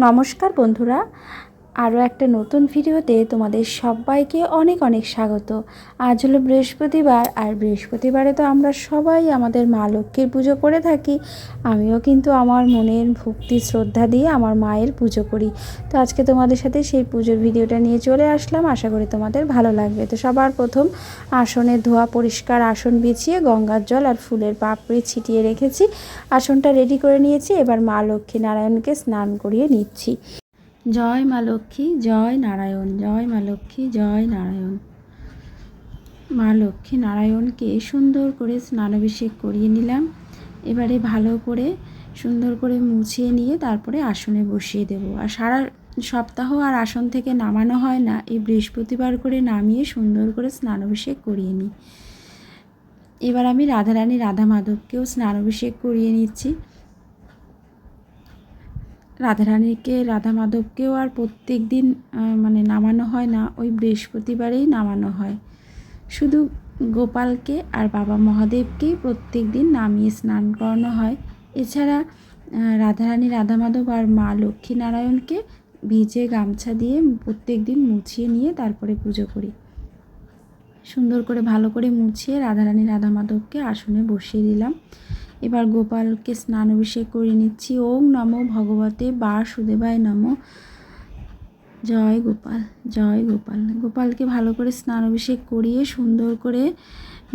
নমস্কার বন্ধুরা, আরও একটা নতুন ভিডিওতে তোমাদের সবাইকে অনেক অনেক স্বাগত। আজ হলো বৃহস্পতিবার, আর বৃহস্পতিবারে তো আমরা সবাই আমাদের মা লক্ষ্মীর পুজো করে থাকি। আমিও কিন্তু আমার মনের ভক্তি শ্রদ্ধা দিয়ে আমার মায়ের পুজো করি। তো আজকে তোমাদের সাথে সেই পুজোর ভিডিওটা নিয়ে চলে আসলাম, আশা করি তোমাদের ভালো লাগবে। তো সবার প্রথম আসনে ধোয়া পরিষ্কার আসন বিছিয়ে গঙ্গার জল আর ফুলের পাপড়ি ছিটিয়ে রেখেছি। আসনটা রেডি করে নিয়েছি। এবার মা লক্ষ্মী নারায়ণকে স্নান করিয়ে নিচ্ছি। জয় মা লক্ষ্মী, জয় নারায়ণ, জয় মা লক্ষ্মী, জয় নারায়ণ। মা লক্ষ্মী নারায়ণকে সুন্দর করে স্নানাভিষেক করিয়ে নিলাম। এবারে ভালো করে সুন্দর করে মুছিয়ে নিয়ে তারপরে আসনে বসিয়ে দেব। আর সারা সপ্তাহ আর আসন থেকে নামানো হয় না, এই বৃহস্পতিবার করে নামিয়ে সুন্দর করে স্নানাভিষেক করিয়ে নিই। এবার আমি রাধারানী রাধা মাধবকেও স্নানাভিষেক করিয়ে নিচ্ছি। রাধারানীকে রাধা মাধবকেও আর প্রত্যেক দিন নামানো হয় না, ওই বৃহস্পতিবারেই নামানো হয়। শুধু গোপালকে আর বাবা মহাদেবকেই প্রত্যেক দিন নামিয়ে স্নান করানো হয়। এছাড়া রাধারানী রাধা মাধব আর মা লক্ষ্মী নারায়ণকে ভিজে গামছা দিয়ে প্রত্যেক দিন মুছিয়ে নিয়ে তারপরে পুজো করি। সুন্দর করে ভালো করে মুছিয়ে রাধারানী রাধা মাধবকে আসনে বসিয়ে দিলাম। এবার গোপালকে স্নান অভিষেক করে নিচ্ছি। ওম নমো ভগবতে বাসুদেবায় নমো। জয় গোপাল, জয় গোপাল। গোপালকে ভালো করে স্নান অভিষেক করিয়ে সুন্দর করে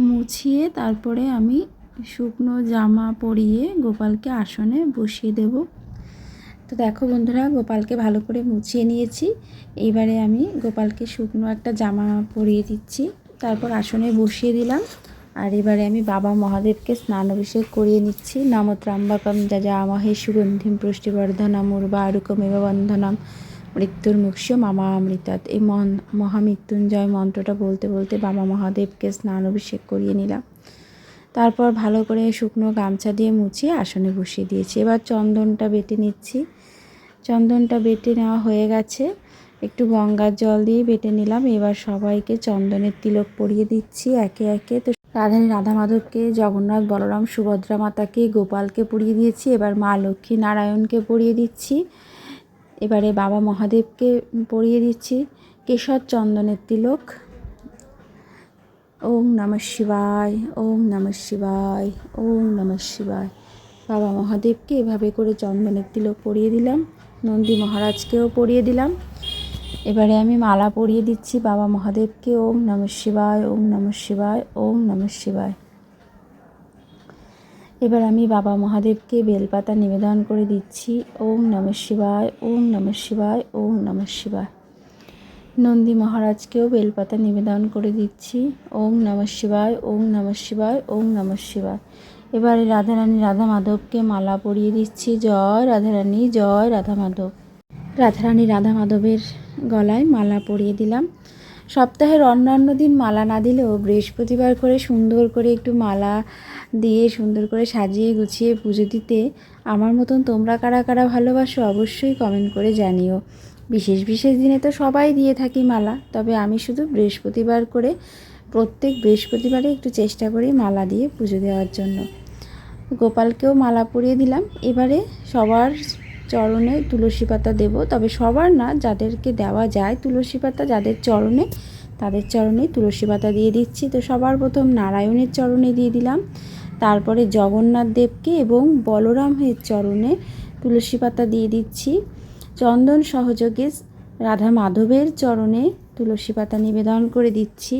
মুছিয়ে তারপরে আমি শুকনো জামা পরিয়ে গোপালকে আসনে বসিয়ে দেব। তো দেখো বন্ধুরা, গোপালকে ভালো করে মুছিয়ে নিয়েছি। এইবারে আমি গোপালকে শুকনো একটা জামা পরিয়ে দিচ্ছি, তারপর আসনে বসিয়ে দিলাম। আর এবারে আমি বাবা মহাদেবকে স্নান অভিষেক করিয়ে নিচ্ছি। নম ত্র্যম্বকম যজামহে সুগন্ধিম পুষ্টিবর্ধনম উর্বারুকমেব বন্ধনম মৃত্যুর্মুক্ষ্য মামামৃতাৎ। এই মহামৃত্যুঞ্জয় মন্ত্রটা বলতে বলতে বাবা মহাদেবকে স্নান অভিষেক করিয়ে নিলাম। তারপর ভালো করে শুকনো গামছা দিয়ে মুছিয়ে আসনে বসিয়ে দিয়েছি। এবার চন্দনটা বেটে নিচ্ছি। চন্দনটা বেটে নেওয়া হয়ে গেছে, একটু গঙ্গার জল দিয়ে বেটে নিলাম। এবার সবাইকে চন্দনের তিলক পরিয়ে দিচ্ছি একে একে। তো রাধারানী রাধা মাধবকে, জগন্নাথ বলরাম সুভদ্রা মাতাকে, গোপালকে পরিয়ে দিয়েছি। এবার মা লক্ষ্মী নারায়ণকে পরিয়ে দিচ্ছি। এবারে বাবা মহাদেবকে পরিয়ে দিচ্ছি কেশর চন্দনের তিলক। ওম নমঃ শিবায়, ওম নমঃ শিবায়, ওম নমঃ শিবায়। বাবা মহাদেবকে এভাবে করে চন্দনের তিলক পরিয়ে দিলাম। নন্দী মহারাজকেও পরিয়ে দিলাম। এবারে আমি মালা পরিয়ে দিচ্ছি বাবা মহাদেবকে। ওম নমঃ শিবায়, ওম নমঃ শিবায়, ওম নমঃ শিবায়। এবার আমি বাবা মহাদেবকে বেলপাতা নিবেদন করে দিচ্ছি। ওম নমঃ শিবায়, ওম নমঃ শিবায়, ওম নমঃ শিবায়। নন্দী মহারাজকেও বেলপাতা নিবেদন করে দিচ্ছি। ওম নমঃ শিবায়, ওম নমঃ শিবায়, ওম নমঃ শিবায়। এবারে রাধারানী রাধা মাধবকে মালা পরিয়ে দিচ্ছি। জয় রাধারানী, জয় রাধা মাধব। রাধারানী রাধা মাধবের গলায় মালা পরিয়ে দিলাম। সপ্তাহের অন্যান্য দিন মালা না দিলেও বৃহস্পতিবার করে সুন্দর করে একটু মালা দিয়ে সুন্দর করে সাজিয়ে গুছিয়ে পুজো দিতে আমার মতন তোমরা কারা কারা ভালোবাসো অবশ্যই কমেন্ট করে জানিও। বিশেষ বিশেষ দিনে তো সবাই দিয়ে থাকি মালা, তবে আমি শুধু বৃহস্পতিবার করে প্রত্যেক বৃহস্পতিবারে একটু চেষ্টা করি মালা দিয়ে পুজো দেওয়ার জন্য। গোপালকেও মালা পরিয়ে দিলাম। এবারে সবার চরণে তুলসী পাতা দেব, তবে সবার না, যাদেরকে দেওয়া যায় তুলসী পাতা, যাদের চরণে, তাদের চরণে তুলসী পাতা দিয়ে দিচ্ছি। তো সবার প্রথম নারায়ণের চরণে দিয়ে দিলাম, তারপরে জগন্নাথ দেবকে এবং বলরামের চরণে তুলসী পাতা দিয়ে দিচ্ছি। চন্দন সহযোগে রাধা মাধবের চরণে তুলসী পাতা নিবেদন করে দিচ্ছি।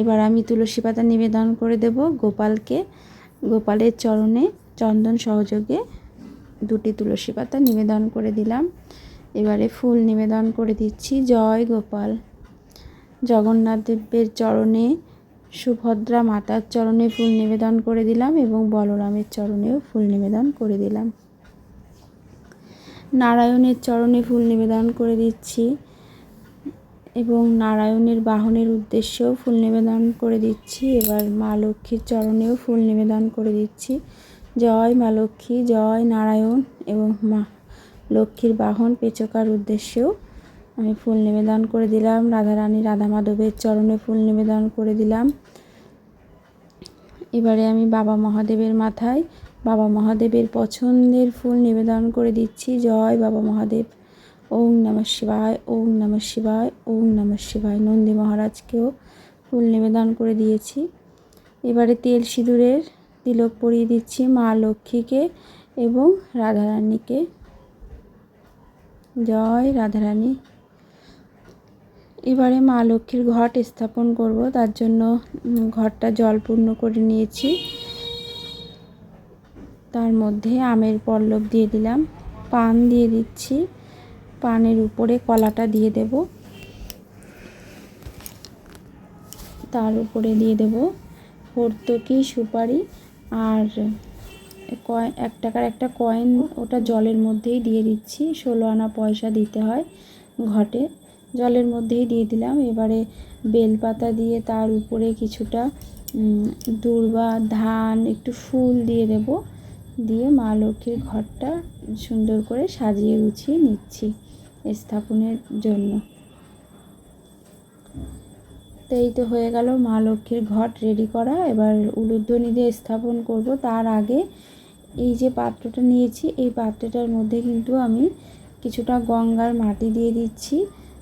এবার আমি তুলসী পাতা নিবেদন করে দেব গোপালকে। গোপালের চরণে চন্দন সহযোগে দুটি তুলসী পাতা নিবেদন করে দিলাম। এবারে ফুল নিবেদন করে দিচ্ছি। জয় গোপাল। জগন্নাথ দেবের চরণে, সুভদ্রা মাতার চরণে ফুল নিবেদন করে দিলাম এবং বলরামের চরণেও ফুল নিবেদন করে দিলাম। নারায়ণের চরণে ফুল নিবেদন করে দিচ্ছি এবং নারায়ণের বাহনের উদ্দেশ্যেও ফুল নিবেদন করে দিচ্ছি। এবার মা লক্ষ্মীর চরণেও ফুল নিবেদন করে দিচ্ছি। জয় মা লক্ষ্মী, জয় নারায়ণ। এবং মা লক্ষ্মীর বাহন পেচকার উদ্দেশ্যেও আমি ফুল নিবেদন করে দিলাম। রাধারানী রাধা মাধবের চরণে ফুল নিবেদন করে দিলাম। এবারে আমি বাবা মহাদেবের মাথায় বাবা মহাদেবের পছন্দের ফুল নিবেদন করে দিচ্ছি। জয় বাবা মহাদেব। ওং নমঃ শিবায়, ওং নমঃ শিবায়, ওং নমঃ শিবায়। নন্দী মহারাজকেও ফুল নিবেদন করে দিয়েছি। এবারে তেল সিঁদুরের তিলক পরিয়ে দিচ্ছি মা লক্ষ্মীকে এবং রাধারানীকে। জয় রাধারানী। এবারে মা লক্ষ্মীর ঘট স্থাপন করব, তার জন্য ঘরটা জলপূর্ণ করে নিয়েছি। তার মধ্যে আমের পল্লব দিয়ে দিলাম, পান দিয়ে দিচ্ছি, পানের উপরে কলাটা দিয়ে দেব, তার উপরে দিয়ে দেব হর্তকি, সুপারি আর 1 টাকার একটা কয়েন, ওটা জলের মধ্যেই দিয়ে দিচ্ছি। 16 আনা পয়সা দিতে হয় ঘটে, জলের মধ্যেই দিয়ে দিলাম। এবারে বেলপাতা দিয়ে তার উপরে কিছুটা দূর্বা, ধান, একটু ফুল দিয়ে দেব, দিয়ে মা লক্ষ্মীর ঘরটা সুন্দর করে সাজিয়ে গুছিয়ে নিচ্ছি স্থাপনের জন্য। তো এই তো হয়ে গেল মা লক্ষ্মীর ঘট রেডি করা। এবার উলুধ্বনি দিয়ে স্থাপন করব। তার আগে এই যে পাত্রটা নিয়েছি, এই পাত্রটার মধ্যে কিন্তু আমি কিছুটা গঙ্গার মাটি দিয়ে দিচ্ছি,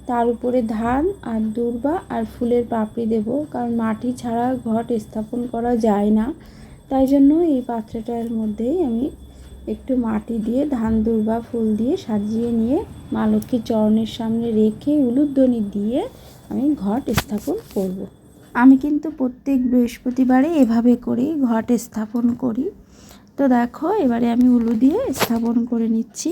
তার উপরে ধান আর দূর্বা আর ফুলের পাপড়ি দেব, কারণ মাটি ছাড়া ঘট স্থাপন করা যায় না। তাই জন্য এই পাত্রটার মধ্যেই আমি একটু মাটি দিয়ে ধান, দূর্বা, ফুল দিয়ে সাজিয়ে নিয়ে মা লক্ষ্মীর চরণের সামনে রেখে উলুধ্বনি দিয়ে আমি ঘট স্থাপন করব। আমি কিন্তু প্রত্যেক বৃহস্পতিবারে এভাবে করেই ঘট স্থাপন করি। তো দেখো, এবারে আমি উলু দিয়ে স্থাপন করে নিচ্ছি।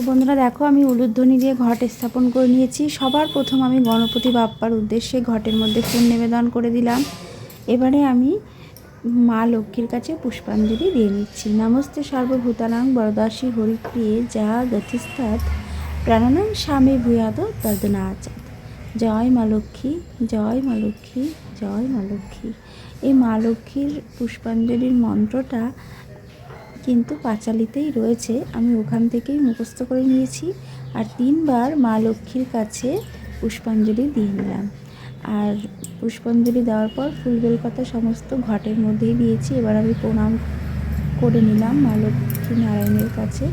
বন্ধুরা দেখো, আমি উলুধ্বনি দিয়ে ঘট স্থাপন করে নিয়েছি। সবার প্রথম আমি গণপতি বাপ্পার উদ্দেশ্যে ঘটের মধ্যে ফুল নিবেদন করে দিলাম। এবারে আমি মা লক্ষ্মীর কাছে পুষ্পাঞ্জলি দিয়ে নিচ্ছি। নমস্তে সর্বভূতানাং বরদাসী হরিপ্রিয়ে যা গতিস্তাৎ প্রাণানাং স্বামী ভূয়াদ তর্দনাচাত। জয় মা লক্ষ্মী, জয় মা লক্ষ্মী, জয় মা লক্ষ্মী। এই মা লক্ষ্মীর পুষ্পাঞ্জলির মন্ত্রটা কিন্তু পাঁচালিতেই রয়েছে, আমি ওখান থেকেই মুখস্থ করে নিয়েছি। আর 3 বার মা লক্ষ্মীর কাছে পুষ্পাঞ্জলি দিয়ে নিলাম। আর পুষ্পাঞ্জলি দেওয়ার পর ফুল বেলপাতা সমস্ত ঘটের মধ্যেই দিয়েছি। এবার আমি প্রণাম করে নিলাম মা লক্ষ্মী নারায়ণের কাছে,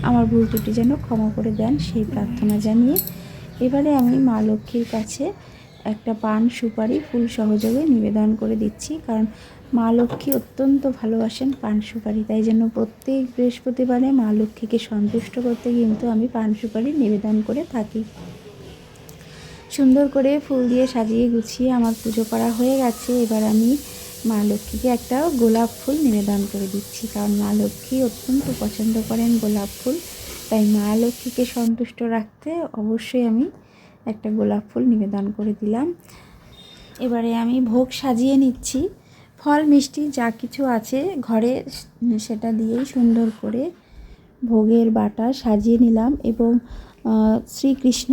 আমার ভুল ত্রুটি যেন ক্ষমা করে দেন সেই প্রার্থনা জানিয়ে এবারে আমি মা লক্ষ্মীর কাছে একটা পান, সুপারি, ফুল সহযোগে নিবেদন করে দিচ্ছি। কারণ মা লক্ষ্মী অত্যন্ত ভালোবাসেন পান সুপারি, তাই জন্য প্রত্যেক বৃহস্পতিবারে মা লক্ষ্মীকে সন্তুষ্ট করতে কিন্তু আমি পান সুপারি নিবেদন করে থাকি। সুন্দর করে ফুল দিয়ে সাজিয়ে গুছিয়ে আমার পুজো করা হয়ে গেছে। এবার আমি মা লক্ষ্মীকে একটা গোলাপ ফুল নিবেদন করে দিচ্ছি, কারণ মা লক্ষ্মী অত্যন্ত পছন্দ করেন গোলাপ ফুল। তাই মা লক্ষ্মীকে সন্তুষ্ট রাখতে অবশ্যই আমি একটা গোলাপ ফুল নিবেদন করে দিলাম। এবারে আমি ভোগ সাজিয়ে নিচ্ছি। ফল মিষ্টি যা কিছু আছে ঘরে সেটা দিয়েই সুন্দর করে ভোগের বাটা সাজিয়ে নিলাম। এবং শ্রীকৃষ্ণ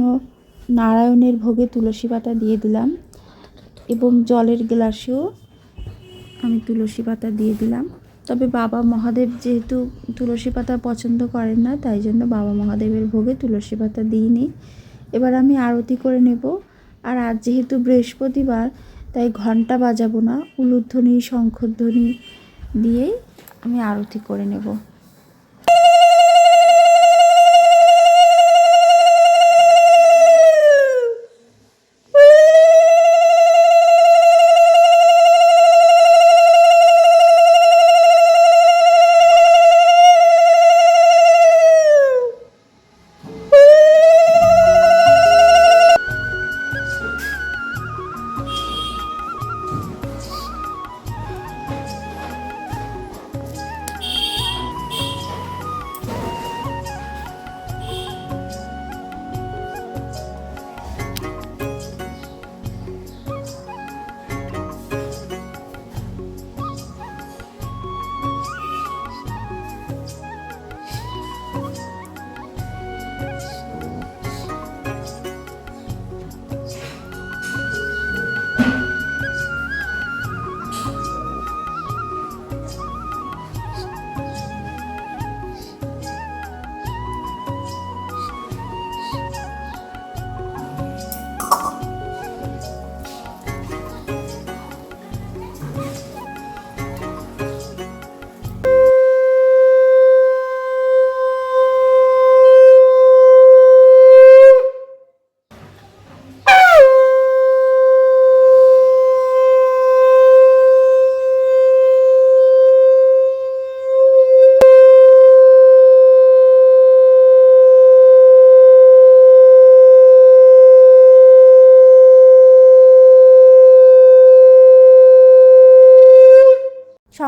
নারায়ণের ভোগে তুলসী পাতা দিয়ে দিলাম, এবং জলের গ্লাসেও আমি তুলসী পাতা দিয়ে দিলাম। তবে বাবা মহাদেব যেহেতু তুলসী পাতা পছন্দ করেন না, তাই জন্য বাবা মহাদেবের ভোগে তুলসী পাতা দিইনি। এবার আমি আরতি করে নেব। আর আজ যেহেতু বৃহস্পতিবার, তাই ঘন্টা বাজাবো না, উলুধ্বনি, শঙ্খধ্বনি দিয়েই আমি আরতি করে নেব।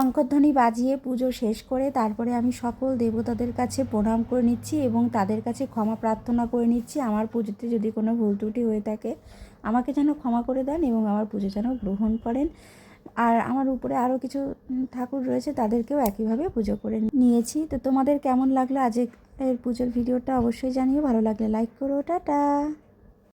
শঙ্করধ্বনি বাজিয়ে পুজো শেষ করে তারপরে আমি সকল দেবতাদের কাছে প্রণাম করে নিচ্ছি এবং তাদের কাছে ক্ষমা প্রার্থনা করে নিচ্ছি। আমার পুজোতে যদি কোনো ভুল ত্রুটি হয়ে থাকে আমাকে যেন ক্ষমা করে দেন এবং আমার পুজো যেন গ্রহণ করেন। আর আমার উপরে আরও কিছু ঠাকুর রয়েছে, তাদেরকেও একইভাবে পুজো করে নিয়েছি। তো তোমাদের কেমন লাগলো আজকের পুজোর ভিডিওটা অবশ্যই জানিও, ভালো লাগলে লাইক করো। টাটা।